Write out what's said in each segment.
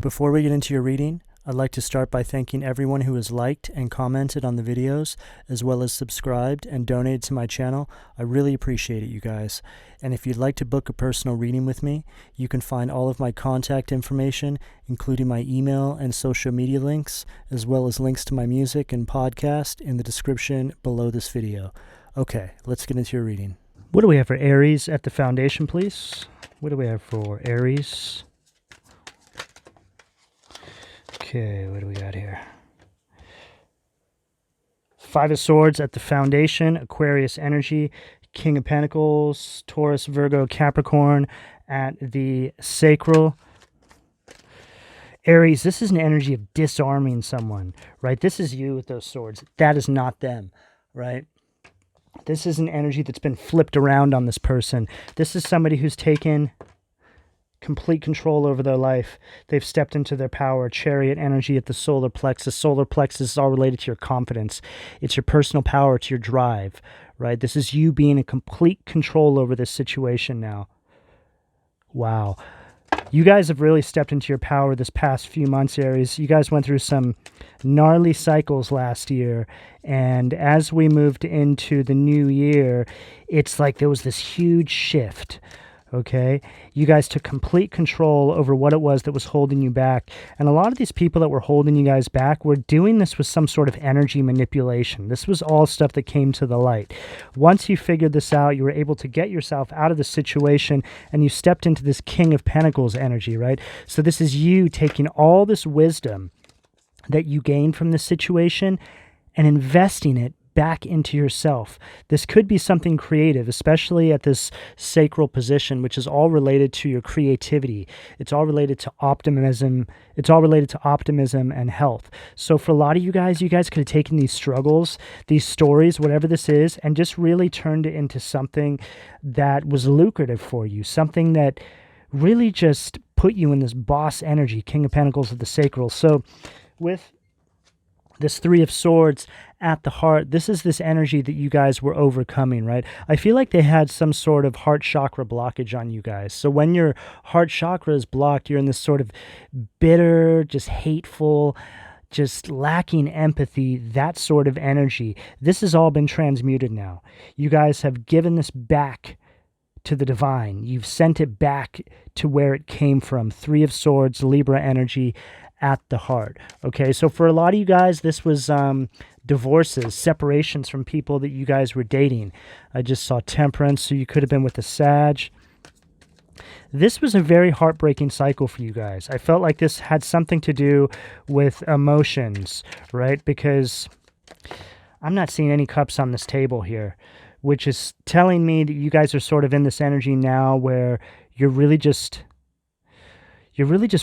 Before we get into your reading, I'd like to start by thanking everyone who has liked and commented on the videos, as well as subscribed and donated to my channel. I really appreciate it, you guys. And if you'd like to book a personal reading with me, you can find all of my contact information, including my email and social media links, as well as links to my music and podcast in the description below this video. Okay, let's get into your reading. What do we have for Aries at the foundation, please? What do we have for Aries? Okay, what do we got here? Five of Swords at the foundation, Aquarius energy, King of Pentacles, Taurus, Virgo, Capricorn at the sacral. Aries, this is an energy of disarming someone, right? This is you with those swords. That is not them, right? This is an energy that's been flipped around on this person. This is somebody who's taken complete control over their life. They've stepped into their power. Chariot energy at the solar plexus. Solar plexus is all related to your confidence. It's your personal power. It's your drive, right? This is you being in complete control over this situation now. Wow. You guys have really stepped into your power this past few months, Aries. You guys went through some gnarly cycles last year, and as we moved into the new year, it's like there was this huge shift. Okay, you guys took complete control over what it was that was holding you back. And a lot of these people that were holding you guys back were doing this with some sort of energy manipulation. This was all stuff that came to the light. Once you figured this out, you were able to get yourself out of the situation and you stepped into this King of Pentacles energy, right? So this is you taking all this wisdom that you gained from this situation and investing it back into yourself. This could be something creative, especially at this sacral position, which is all related to your creativity. It's all related to optimism. It's all related to optimism and health. So for a lot of you guys could have taken these struggles, these stories, whatever this is, and just really turned it into something that was lucrative for you, something that really just put you in this boss energy, King of Pentacles of the sacral. So with this Three of Swords at the heart, this is this energy that you guys were overcoming, right? I feel like they had some sort of heart chakra blockage on you guys. So when your heart chakra is blocked, you're in this sort of bitter, just hateful, just lacking empathy, that sort of energy. This has all been transmuted now. You guys have given this back to the divine. You've sent it back to where it came from. Three of Swords, Libra energy at the heart. Okay, so for a lot of you guys, this was divorces, separations from people that you guys were dating. I just saw Temperance, so you could have been with a Sag. This was a very heartbreaking cycle for you guys. I felt like this had something to do with emotions, right? Because I'm not seeing any cups on this table here, which is telling me that you guys are sort of in this energy now where you're really just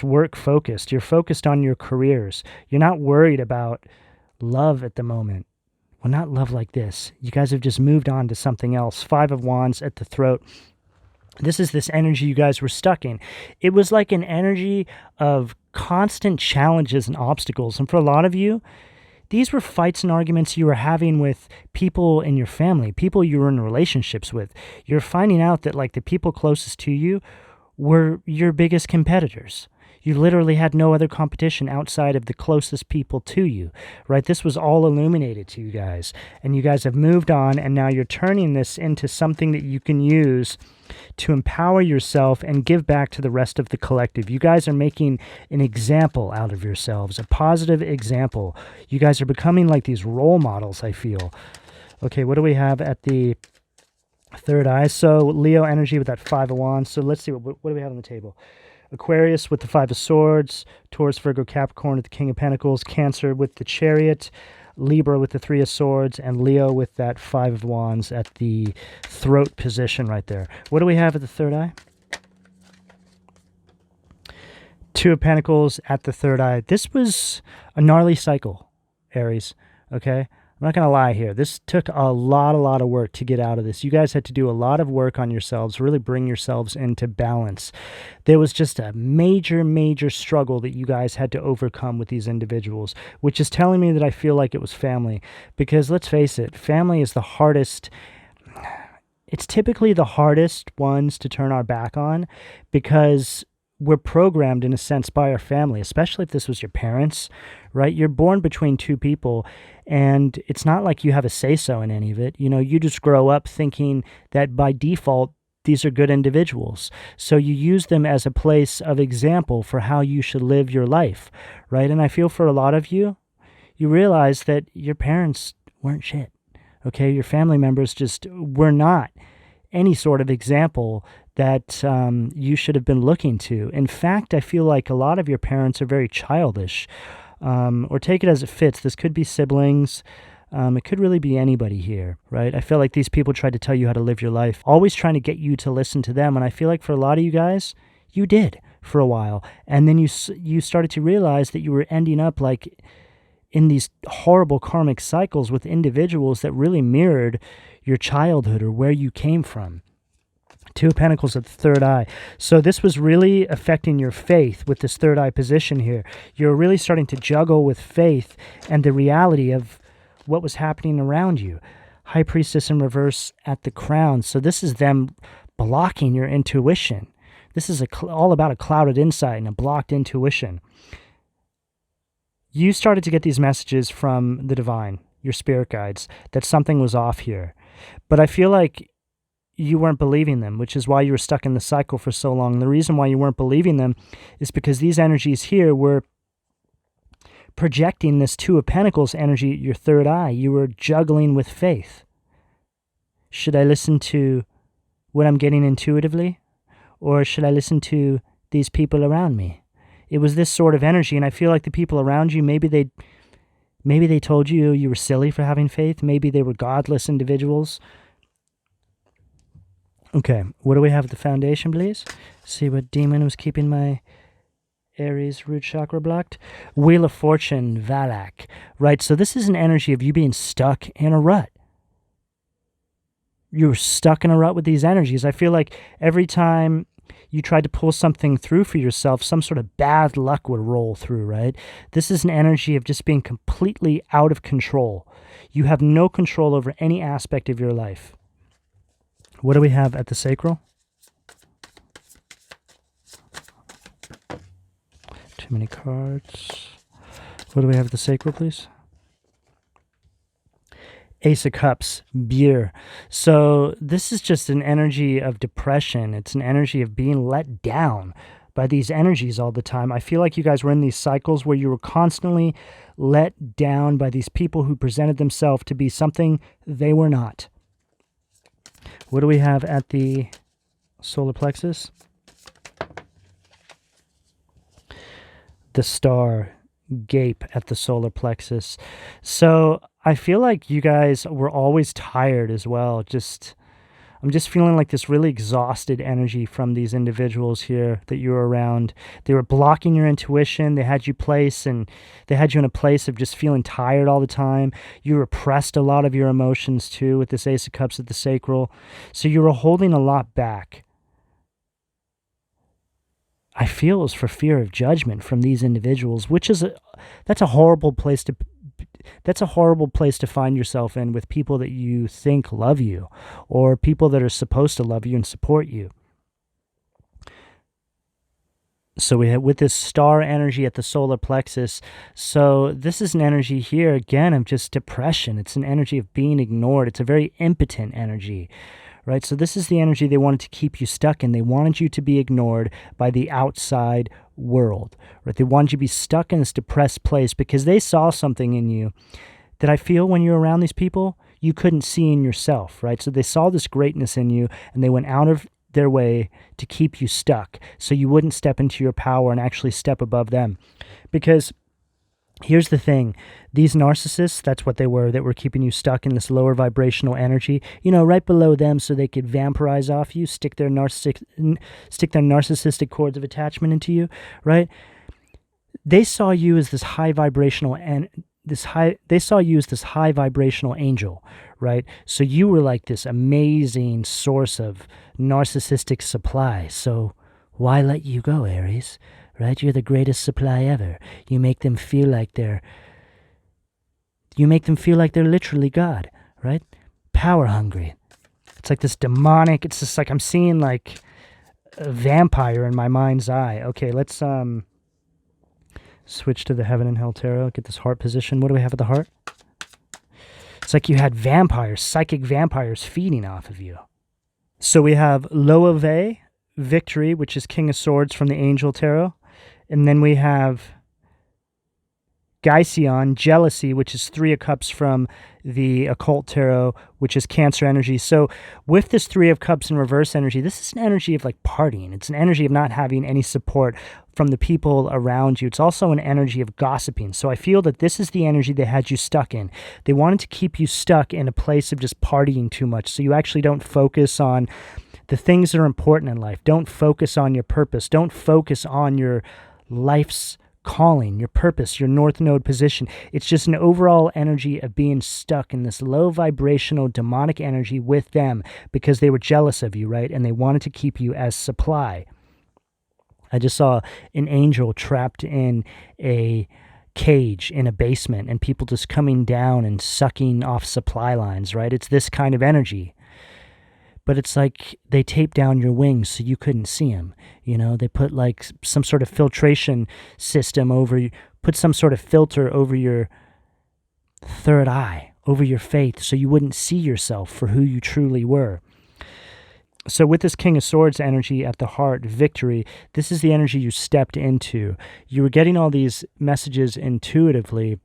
work focused. You're focused on your careers. You're not worried about love at the moment. Well, not love like this. You guys have just moved on to something else. Five of Wands at the throat. This is this energy you guys were stuck in. It was like an energy of constant challenges and obstacles. And for a lot of you, these were fights and arguments you were having with people in your family, people you were in relationships with. You're finding out that like the people closest to you were your biggest competitors. You literally had no other competition outside of the closest people to you, right? This was all illuminated to you guys, and you guys have moved on, and now you're turning this into something that you can use to empower yourself and give back to the rest of the collective. You guys are making an example out of yourselves, a positive example. You guys are becoming like these role models, I feel. Okay, what do we have at the third eye? So Leo energy with that Five of Wands. So let's see, what do we have on the table? Aquarius with the Five of Swords, Taurus, Virgo, Capricorn with the King of Pentacles, Cancer with the Chariot, Libra with the Three of Swords, and Leo with that Five of Wands at the throat position right there. What do we have at the third eye? Two of Pentacles at the third eye. This was a gnarly cycle, Aries, okay? I'm not going to lie here. This took a lot of work to get out of this. You guys had to do a lot of work on yourselves, really bring yourselves into balance. There was just a major struggle that you guys had to overcome with these individuals, which is telling me that I feel like it was family. Because let's face it, family is the hardest. It's typically the hardest ones to turn our back on because we're programmed in a sense by our family, especially if this was your parents, right? You're born between two people, and it's not like you have a say-so in any of it. You know, you just grow up thinking that by default, these are good individuals. So you use them as a place of example for how you should live your life, right? And I feel for a lot of you, you realize that your parents weren't shit, okay? Your family members just were not any sort of example that you should have been looking to. In fact, I feel like a lot of your parents are very childish, or take it as it fits. This could be siblings. It could really be anybody here, right? I feel like these people tried to tell you how to live your life, always trying to get you to listen to them. And I feel like for a lot of you guys, you did for a while. And then you started to realize that you were ending up like in these horrible karmic cycles with individuals that really mirrored your childhood or where you came from. Two of Pentacles at the third eye. So this was really affecting your faith with this third eye position here. You're really starting to juggle with faith and the reality of what was happening around you. High Priestess in reverse at the crown. So this is them blocking your intuition. This is all about a clouded insight and a blocked intuition. You started to get these messages from the divine, your spirit guides, that something was off here. But I feel like you weren't believing them, which is why you were stuck in the cycle for so long. The reason why you weren't believing them is because these energies here were projecting this Two of Pentacles energy at your third eye. You were juggling with faith. Should I listen to what I'm getting intuitively? Or should I listen to these people around me? It was this sort of energy, and I feel like the people around you, maybe they told you you were silly for having faith. Maybe they were godless individuals. Okay, what do we have at the foundation, please? See what demon was keeping my Aries root chakra blocked. Wheel of Fortune, Valak. Right, so this is an energy of you being stuck in a rut. You were stuck in a rut with these energies. I feel like every time you tried to pull something through for yourself, some sort of bad luck would roll through, right? This is an energy of just being completely out of control. You have no control over any aspect of your life. What do we have at the sacral? Too many cards. What do we have at the sacral, please? Ace of Cups, beer. So this is just an energy of depression. It's an energy of being let down by these energies all the time. I feel like you guys were in these cycles where you were constantly let down by these people who presented themselves to be something they were not. What do we have at the solar plexus? The star, gape at the solar plexus. So I feel like you guys were always tired as well. I'm just feeling like this really exhausted energy from these individuals here that you were around. They were blocking your intuition. They had you in a place of just feeling tired all the time. You repressed a lot of your emotions too with this Ace of Cups at the sacral. So you were holding a lot back. I feel it was for fear of judgment from these individuals, which is that's a horrible place to find yourself in with people that you think love you or people that are supposed to love you and support you. So we have with this star energy at the solar plexus. So this is an energy here again of just depression. It's an energy of being ignored. It's a very impotent energy. Right? So this is the energy they wanted to keep you stuck in. They wanted you to be ignored by the outside world. Right? They wanted you to be stuck in this depressed place because they saw something in you that I feel when you're around these people, you couldn't see in yourself. Right? So they saw this greatness in you and they went out of their way to keep you stuck so you wouldn't step into your power and actually step above them. Because here's the thing, these narcissists, that's what they were, that were keeping you stuck in this lower vibrational energy, right below them so they could vampirize off you, stick their narcissistic cords of attachment into you, right? They saw you as this high vibrational they saw you as this high vibrational angel, right? So you were like this amazing source of narcissistic supply. So why let you go, Aries? Right? You're the greatest supply ever. You make them feel like they're literally God, right? Power hungry. It's like this demonic, it's just like I'm seeing like a vampire in my mind's eye. Okay, let's switch to the Heaven and Hell Tarot. Get this heart position. What do we have at the heart? It's like you had vampires, psychic vampires feeding off of you. So we have Loave, Victory, which is King of Swords from the Angel Tarot. And then we have Gysion, Jealousy, which is Three of Cups from the Occult Tarot, which is Cancer energy. So with this Three of Cups in reverse energy, this is an energy of like partying. It's an energy of not having any support from the people around you. It's also an energy of gossiping. So I feel that this is the energy they had you stuck in. They wanted to keep you stuck in a place of just partying too much, so you actually don't focus on the things that are important in life. Don't focus on your purpose. Don't focus on your life's calling, your purpose, your North Node position. It's just an overall energy of being stuck in this low vibrational demonic energy with them because they were jealous of you, right? And they wanted to keep you as supply. I just saw an angel trapped in a cage in a basement and people just coming down and sucking off supply lines, right? It's this kind of energy. But it's like they taped down your wings so you couldn't see them. You know, they put like some sort of filtration system over you, put some sort of filter over your third eye, over your faith, so you wouldn't see yourself for who you truly were. So with this King of Swords energy at the heart, Victory, this is the energy you stepped into. You were getting all these messages intuitively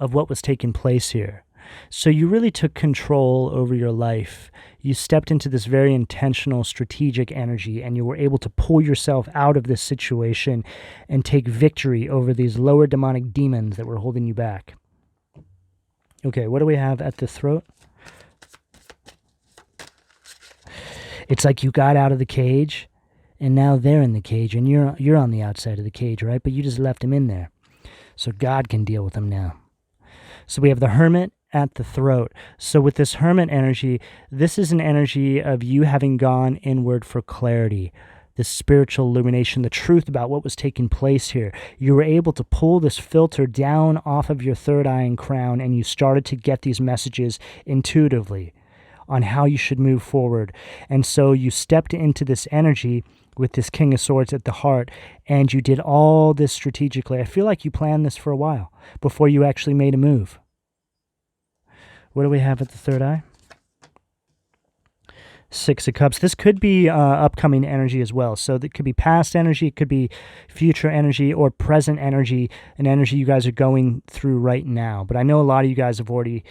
of what was taking place here. So you really took control over your life. You stepped into this very intentional, strategic energy, and you were able to pull yourself out of this situation and take victory over these lower demonic demons that were holding you back. Okay, what do we have at the throat? It's like you got out of the cage, and now they're in the cage, and you're on the outside of the cage, right? But you just left them in there. So God can deal with them now. So we have the Hermit at the throat. So with this Hermit energy, this is an energy of you having gone inward for clarity, the spiritual illumination, the truth about what was taking place here. You were able to pull this filter down off of your third eye and crown, and you started to get these messages intuitively on how you should move forward. And so you stepped into this energy with this King of Swords at the heart, and you did all this strategically. I feel like you planned this for a while before you actually made a move. What do we have at the third eye? Six of Cups. This could be upcoming energy as well. So that could be past energy, it could be future energy, or present energy, an energy you guys are going through right now. But I know a lot of you guys have already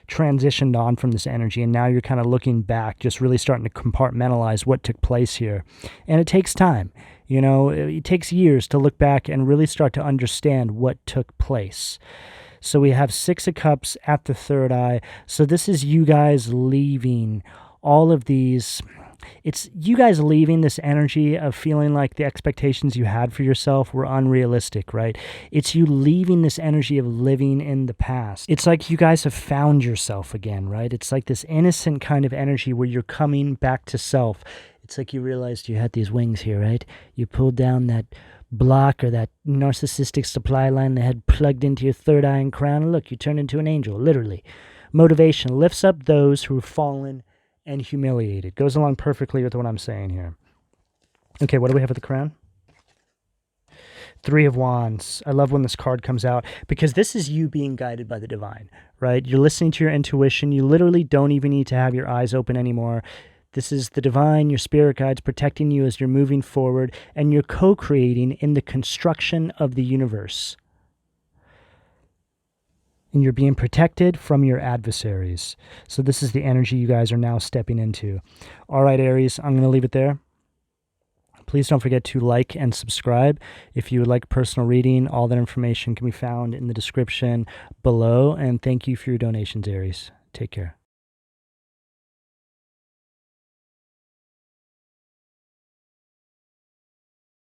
transitioned on from this energy, and now you're kind of looking back, just really starting to compartmentalize what took place here. And it takes time. You know, it takes years to look back and really start to understand what took place. So we have Six of Cups at the third eye. So this is you guys leaving all of these. It's you guys leaving this energy of feeling like the expectations you had for yourself were unrealistic, right? It's you leaving this energy of living in the past. It's like you guys have found yourself again, right? It's like this innocent kind of energy where you're coming back to self. It's like you realized you had these wings here, right? You pulled down that block or that narcissistic supply line that had plugged into your third eye and crown, and look, you turned into an angel, literally. Motivation lifts up those who have fallen and humiliated. Goes along perfectly with what I'm saying here. Okay, what do we have at the crown? Three of Wands. I love when this card comes out because this is you being guided by the divine, right? You're listening to your intuition. You literally don't even need to have your eyes open anymore. This is the divine, your spirit guides protecting you as you're moving forward, and you're co-creating in the construction of the universe. And you're being protected from your adversaries. So this is the energy you guys are now stepping into. All right, Aries, I'm going to leave it there. Please don't forget to like and subscribe. If you would like personal reading, all that information can be found in the description below. And thank you for your donations, Aries. Take care.